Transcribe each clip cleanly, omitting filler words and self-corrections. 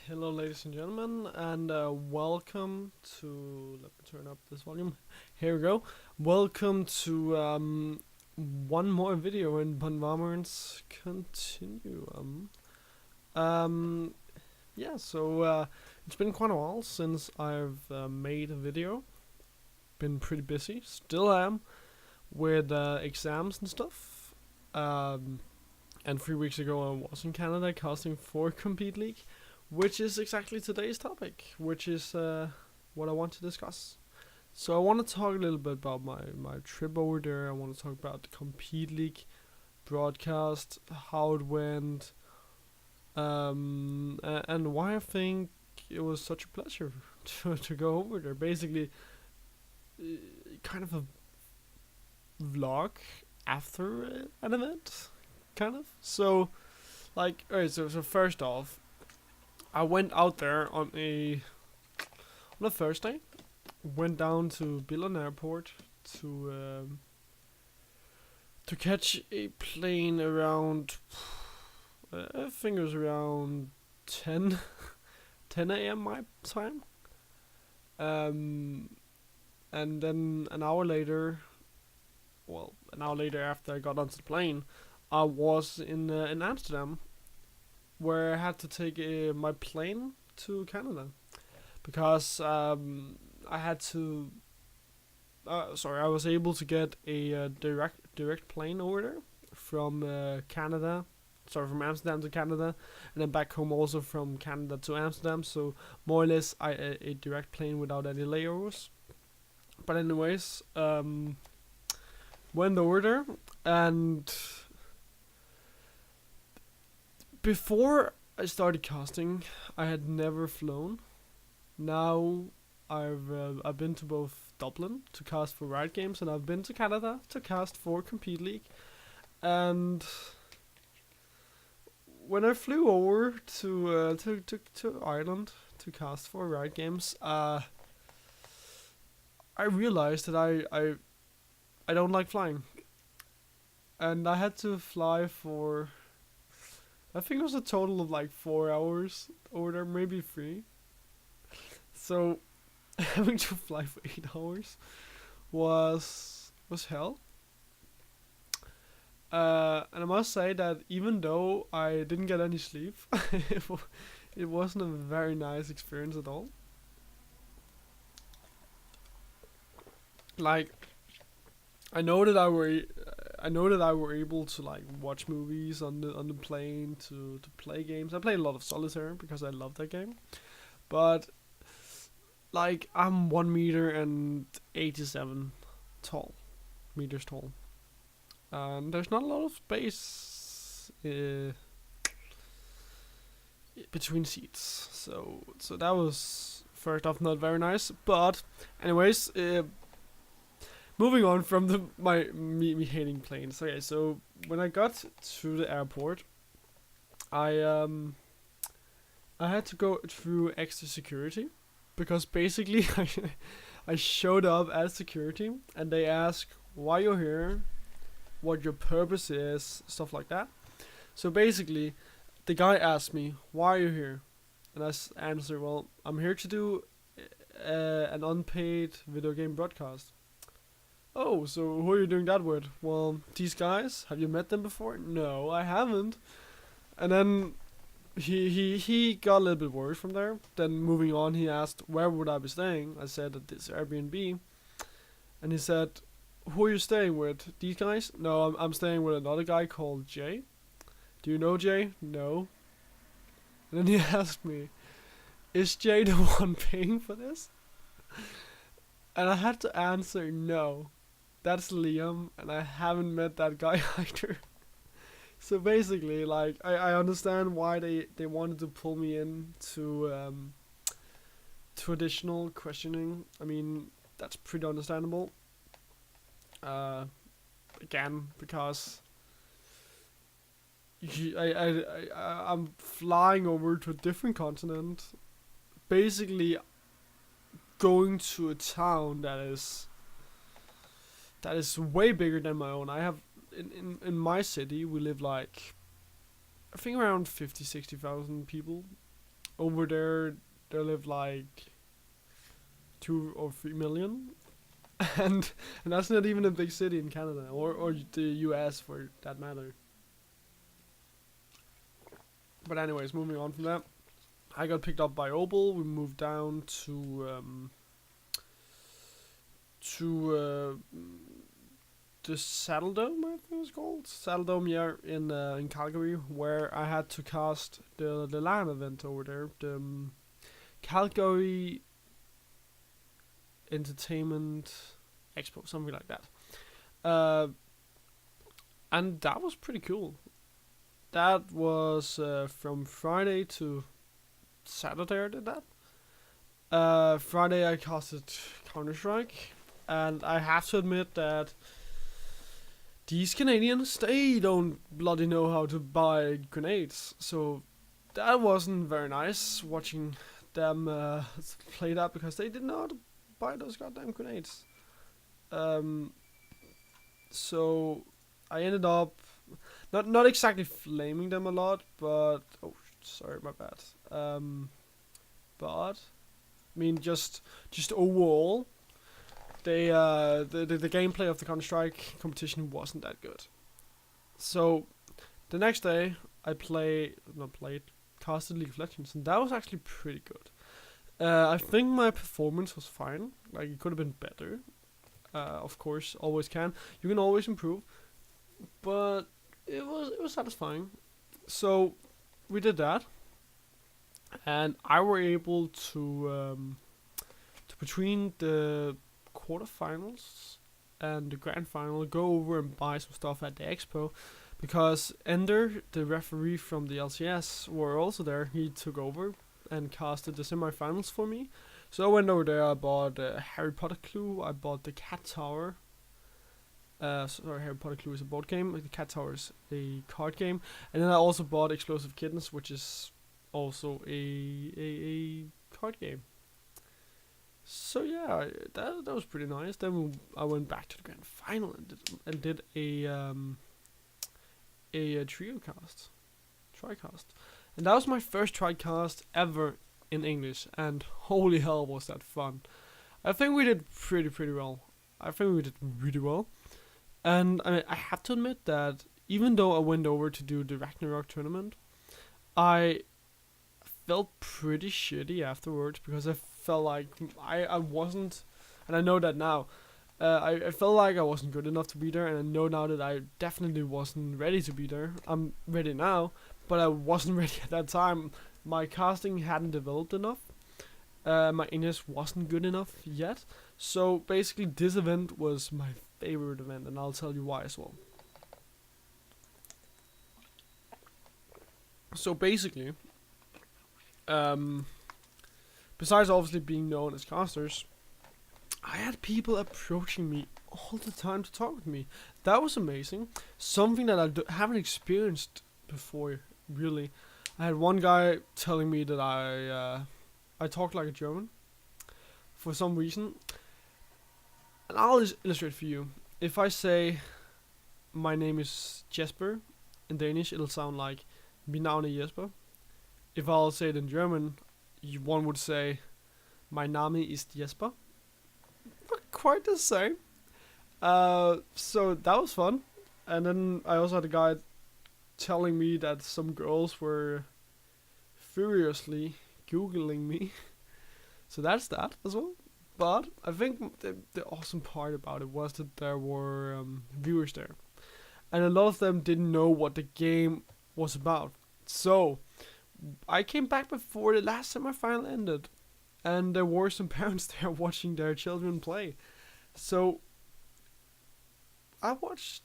Hello, ladies and gentlemen, and welcome to. Let me turn up this volume. Here we go. Welcome to one more video in Benvarmeren's Continuum. Um, yeah, so it's been quite a while since I've made a video. Been pretty busy, still am, with exams and stuff. And 3 weeks ago I was in Canada casting for Compete League, which is exactly today's topic, which is what I want to discuss. So I want to talk a little bit about my trip over there. I want to talk about the Compete League broadcast, how it went, and why I think it was such a pleasure to go over there. Basically, kind of a vlog after an event, kind of. So, like, alright. So first off, I went out there on a Thursday. Went down to Billund Airport to catch a plane around. I think it was around 10 10 a.m. my time. Um, and then an hour later after I got onto the plane, I was in Amsterdam, where I had to take my plane to Canada because I had to. I was able to get a direct plane over there from Canada. Sorry, from Amsterdam to Canada, and then back home also from Canada to Amsterdam. So more or less, a direct plane without any layovers. But anyways, went over there, and before I started casting, I had never flown. Now I've been to both Dublin to cast for Riot Games, and I've been to Canada to cast for Compete League. And when I flew over to Ireland to cast for Riot Games, I realized that I don't like flying, and I had to fly for, I think it was a total of like 4 hours over there, maybe three. So having to fly for 8 hours was hell. And I must say that even though I didn't get any sleep, it wasn't a very nice experience at all. Like, I know that I were able to like watch movies on the plane, to play games. I played a lot of solitaire because I love that game. But like, I'm 1 meter and 87 tall, meters tall, and there's not a lot of space between seats. So that was first off not very nice. But anyways, moving on from me hating planes. Okay, so when I got to the airport, I I had to go through extra security because basically I showed up as security, and they ask why you're here, what your purpose is, stuff like that. So basically, the guy asked me, why are you here? And I answered, well, I'm here to do an unpaid video game broadcast. Oh, so who are you doing that with? Well, these guys, have you met them before? No, I haven't. And then he got a little bit worried from there. Then moving on, he asked, where would I be staying? I said at this Airbnb. And he said, who are you staying with? These guys? No, I'm staying with another guy called Jay. Do you know Jay? No. And then he asked me, is Jay the one paying for this? And I had to answer no. That's Liam, and I haven't met that guy either. So basically, like, I understand why they wanted to pull me in to additional questioning. I mean, that's pretty understandable. Uh, Again, because I'm flying over to a different continent, basically going to a town that is way bigger than my own. I have in my city we live like, I think around 50, 60,000 people, over there live like 2 or 3 million, and that's not even a big city in Canada or the US for that matter. But anyways, moving on from that, I got picked up by Opal. We moved down to the Saddle Dome, I think it's called Saddle Dome, yeah, in Calgary, where I had to cast the LAN event over there, the Calgary Entertainment Expo, something like that. And that was pretty cool. That was from Friday to Saturday. I did that. Friday I casted Counter-Strike, and I have to admit that these Canadians, they don't bloody know how to buy grenades. So that wasn't very nice watching them play that, because they didn't know how to buy those goddamn grenades. So I ended up not exactly flaming them a lot, but oh sorry, my bad. But I mean just overall, the gameplay of the Counter-Strike competition wasn't that good. So the next day I casted League of Legends, and that was actually pretty good. I think my performance was fine. Like, it could have been better. Of course, always can. You can always improve, but it was satisfying. So we did that, and I were able to between the quarterfinals and the grand final go over and buy some stuff at the expo, because Ender, the referee from the LCS, were also there. He took over and casted the semifinals for me. So I went over there. I bought Harry Potter Clue. I bought the Cat Tower. Sorry, Harry Potter Clue is a board game. The Cat Tower is a card game. And then I also bought Explosive Kittens, which is also a card game. So yeah, that was pretty nice. Then I went back to the grand final and did a trio cast, tricast, and that was my first tricast ever in English. And holy hell, was that fun! I think we did pretty well. I think we did really well, and I have to admit that even though I went over to do the Ragnarok tournament, I felt pretty shitty afterwards, because I felt like I wasn't, and I know that now. I felt like I wasn't good enough to be there, and I know now that I definitely wasn't ready to be there. I'm ready now, but I wasn't ready at that time. My casting hadn't developed enough. My English wasn't good enough yet. So basically, this event was my favorite event, and I'll tell you why as well. So basically, besides obviously being known as casters, I had people approaching me all the time to talk with me. That was amazing. Something that I haven't experienced before, really. I had one guy telling me that I talk like a German for some reason. And I'll just illustrate for you. If I say my name is Jesper in Danish, it'll sound like Min navn er Jesper. If I'll say it in German, one would say my Name is Jesper. Not quite the same. So that was fun. And then I also had a guy telling me that some girls were furiously Googling me. So that's that as well. But I think the awesome part about it was that there were viewers there. And a lot of them didn't know what the game was about. So I came back before the last semifinal ended, and there were some parents there watching their children play. So I watched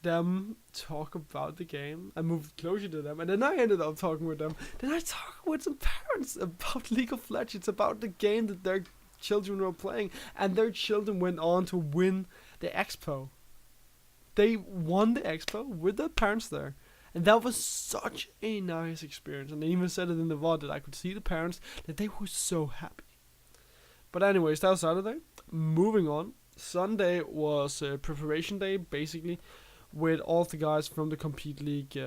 them talk about the game. I moved closer to them, and then I ended up talking with them. Then I talked with some parents about League of Legends, about the game that their children were playing, and their children went on to win the expo. They won the expo with their parents there. And that was such a nice experience. And they even said it in the VOD that I could see the parents, that they were so happy. But anyways, that was Saturday. Moving on. Sunday was preparation day, basically, with all of the guys from the Compete League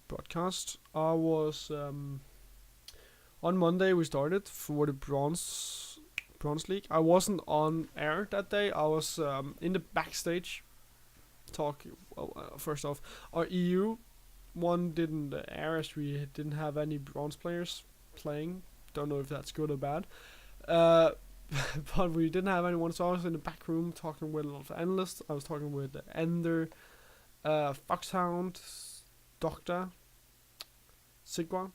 broadcast. I was On Monday we started for the bronze league. I wasn't on air that day. I was in the backstage talking. Well, first off, our EU one didn't air as we didn't have any bronze players playing. Don't know if that's good or bad. But we didn't have anyone, so I was in the back room talking with a lot of analysts. I was talking with Ender, Foxhound, Doctor, Sigwa.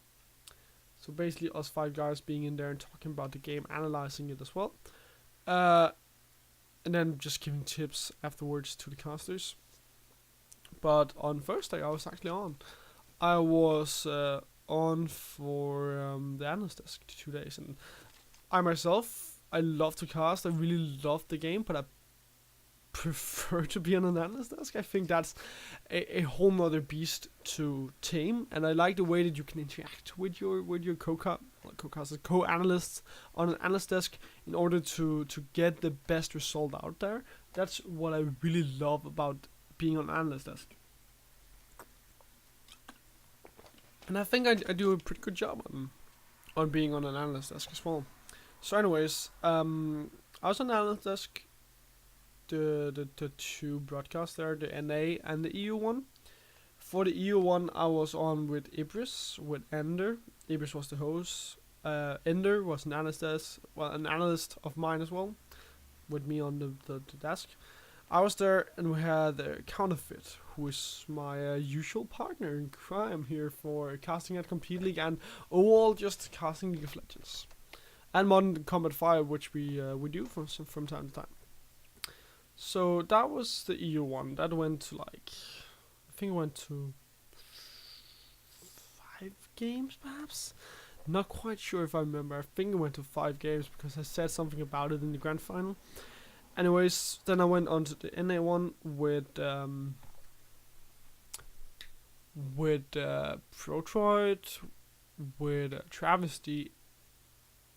So basically us 5 guys being in there and talking about the game, analyzing it as well. And then just giving tips afterwards to the casters. But on Thursday I was actually on. I was on for the analyst desk 2 days, and I myself, I love to cast. I really love the game, but I prefer to be on an analyst desk. I think that's a whole nother beast to tame, and I like the way that you can interact with your co-analysts on an analyst desk in order to get the best result out there. That's what I really love about being on an analyst desk. And I think I do a pretty good job on being on an analyst desk as well. So anyways, I was on the analyst desk, the 2 broadcasts there, the NA and the EU one. For the EU one, I was on with Ibris, with Ender. Ibris was the host. Ender was an analyst of mine as well, with me on the desk. I was there, and we had Counterfeit, who is my usual partner in crime here for casting at Compete League and overall just casting League of Legends. And Modern Combat 5, which we do from time to time. So that was the EU one. That went to I think it went to 5 games perhaps? Not quite sure if I remember. I think it went to 5 games because I said something about it in the grand final. Anyways, then I went on to the NA one with Protroid, with Travesty,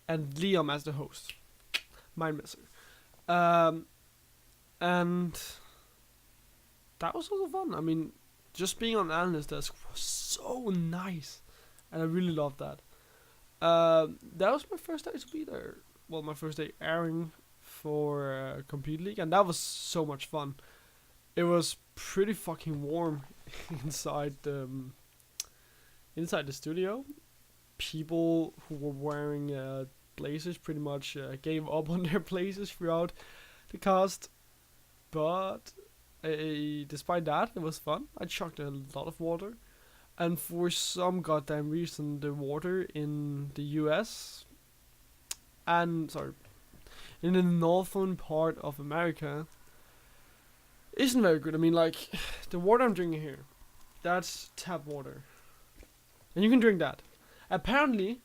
and Liam as the host. Mind messer. And that was also fun. I mean, just being on the analyst desk was so nice, and I really loved that. That was my first day to be there. Well, my first day airing for Compete League, and that was so much fun. It was pretty fucking warm inside the studio. People who were wearing blazers pretty much gave up on their blazers throughout the cast, but despite that, it was fun. I chucked a lot of water, and for some goddamn reason, the water in the US in the northern part of America isn't very good. I mean, the water I'm drinking here, that's tap water, and you can drink that. Apparently,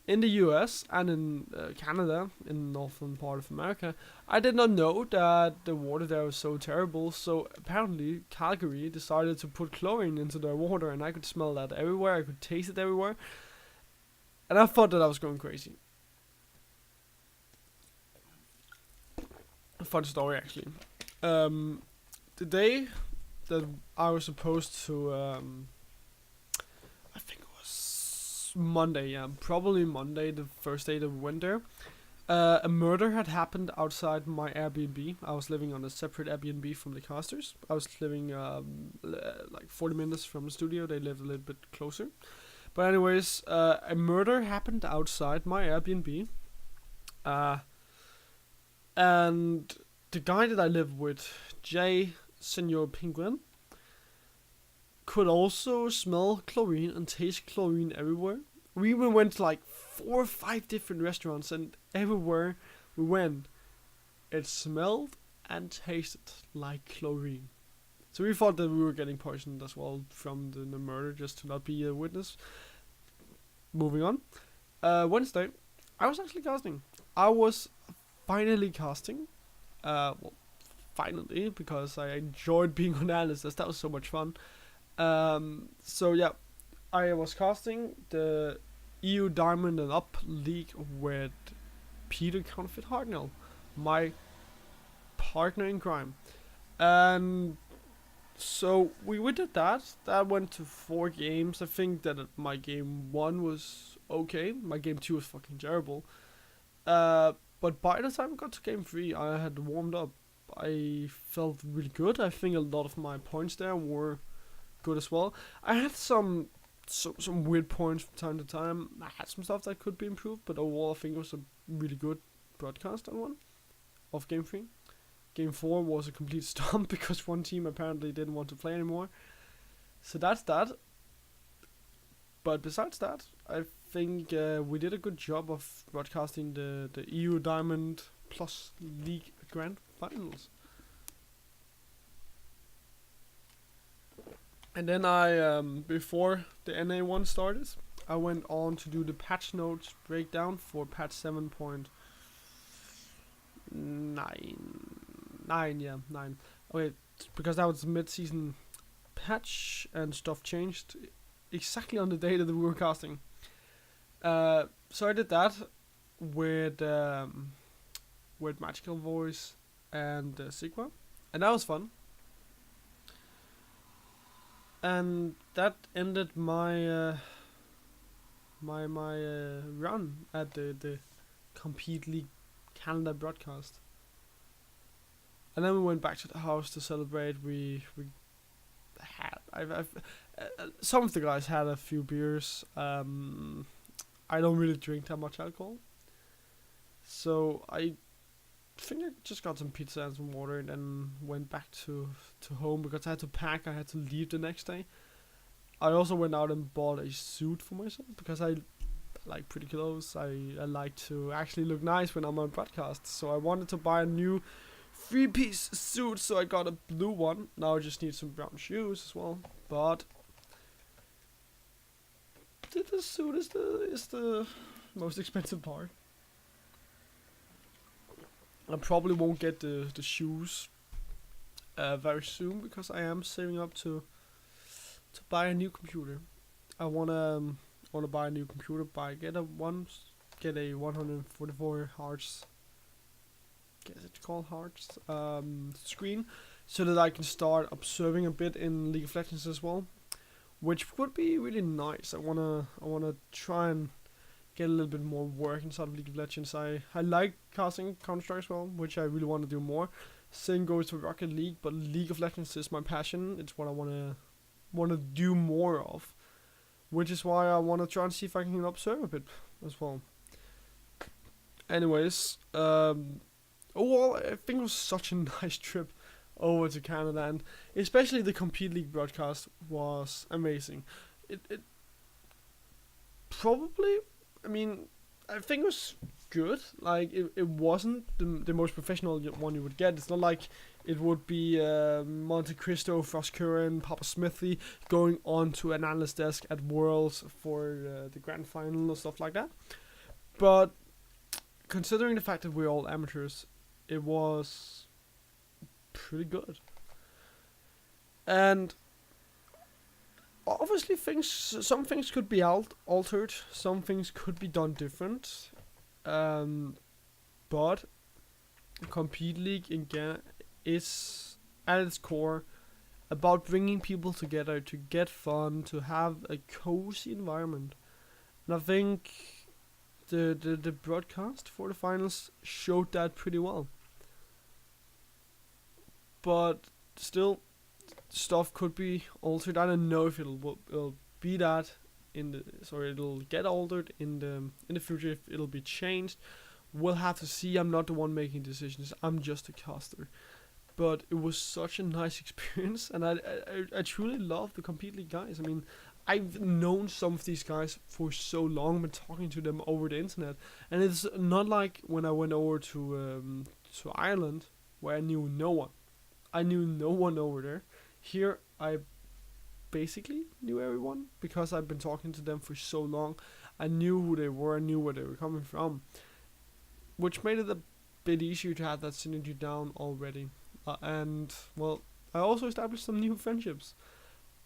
in the US and in Canada, in the northern part of America, I did not know that the water there was so terrible. So apparently, Calgary decided to put chlorine into their water, and I could smell that everywhere. I could taste it everywhere, and I thought that I was going crazy. A fun story, actually. The day that I was supposed to, I think it was Monday, yeah, probably Monday, the first day of winter, a murder had happened outside my Airbnb. I was living on a separate Airbnb from the casters. I was living 40 minutes from the studio. They lived a little bit closer. But anyways, a murder happened outside my Airbnb. And the guy that I live with, Jay Senor Penguin, could also smell chlorine and taste chlorine everywhere. We even went to 4 or 5 different restaurants, and everywhere we went, it smelled and tasted like chlorine. So we thought that we were getting poisoned as well from the murder, just to not be a witness. Moving on. Wednesday, I was actually casting. I was finally casting. Finally, because I enjoyed being on analysis. That was so much fun. So yeah, I was casting the EU Diamond and Up League with Peter Counterfeit Hartnell, my partner in crime. And so we did that. That went to 4 games. I think that my game 1 was okay. My game 2 was fucking terrible. But by the time I got to game 3, I had warmed up. I felt really good. I think a lot of my points there were good as well. I had some weird points from time to time. I had some stuff that could be improved, but overall I think it was a really good broadcast on one of game 3. Game 4 was a complete stomp because one team apparently didn't want to play anymore. So that's that. But besides that, I think we did a good job of broadcasting the EU Diamond Plus League Grand Finals. And then I, before the NA1 started, I went on to do the patch notes breakdown for patch 7.9. 9. Okay, because that was mid-season patch and stuff changed exactly on the day that we were casting. So I did that with Magical Voice and Sigma, and that was fun. And that ended my my run at the Compete League Canada broadcast. And then we went back to the house to celebrate. We had some of the guys had a few beers. I don't really drink that much alcohol, so I think I just got some pizza and some water, and then went back to home because I had to pack. I had to leave the next day. I also went out and bought a suit for myself because I like pretty clothes. I like to actually look nice when I'm on broadcast, so I wanted to buy a new 3-piece suit, so I got a blue one. Now I just need some brown shoes as well. But the suit is the most expensive part. I probably won't get the shoes very soon because I am saving up to buy a new computer. I wanna buy a new computer. Get a 144 Hz. Guess it's called Hearts screen, so that I can start observing a bit in League of Legends as well, which would be really nice. I wanna try and get a little bit more work inside of League of Legends. I like casting Counter-Strike as well, which I really want to do more. Same goes for Rocket League, but League of Legends is my passion. It's what I wanna do more of, which is why I wanna try and see if I can observe a bit as well. Anyways, overall, I think it was such a nice trip over to Canada, and especially the Compete League broadcast was amazing. It probably, I mean, I think it was good. Like, it wasn't the most professional one you would get. It's not like it would be Monte Cristo, Frost Curran, Papa Smithy going on to an analyst desk at Worlds for the grand final or stuff like that. But considering the fact that we're all amateurs, it was pretty good. And obviously some things could be altered, some things could be done different. But Compete League again is at its core about bringing people together to get fun, to have a cozy environment. And I think the broadcast for the finals showed that pretty well. But still, stuff could be altered. I don't know if it'll be that it'll get altered in the future, if it'll be changed. We'll have to see. I'm not the one making decisions. I'm just a caster. But it was such a nice experience, and I truly love the Compete League guys. I mean, I've known some of these guys for so long, been talking to them over the internet, and it's not like when I went over to Ireland, where I knew no one. I knew no one over there. Here, I basically knew everyone because I've been talking to them for so long. I knew who they were, I knew where they were coming from, which made it a bit easier to have that synergy down already. And, well, I also established some new friendships.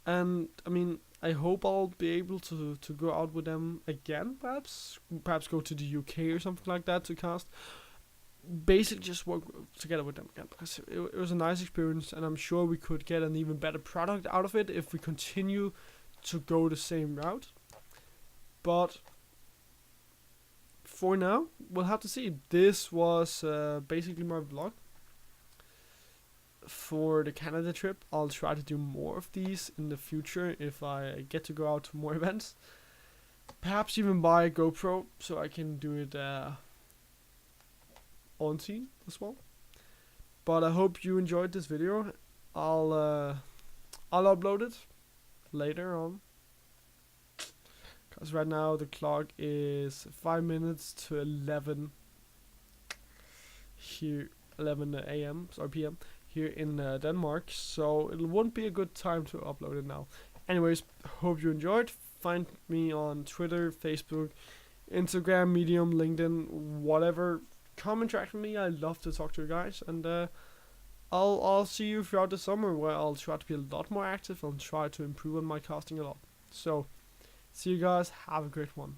And, I mean, I hope I'll be able to go out with them again, perhaps go to the UK or something like that to cast. Basically just work together with them again, because it was a nice experience, and I'm sure we could get an even better product out of it if we continue to go the same route. But for now, we'll have to see. This was basically my vlog for the Canada trip. I'll try to do more of these in the future if I get to go out to more events. Perhaps even buy a GoPro so I can do it on scene as well. But I hope you enjoyed this video. I'll upload it later on, because right now the clock is 5 minutes to 11 here, 11 a.m. or p.m. here in Denmark, so it won't be a good time to upload it now. Anyways, hope you enjoyed. Find me on Twitter, Facebook, Instagram, Medium, LinkedIn, whatever. Come interact with me. I love to talk to you guys, and I'll see you throughout the summer, where I'll try to be a lot more active and try to improve on my casting a lot. So, see you guys. Have a great one.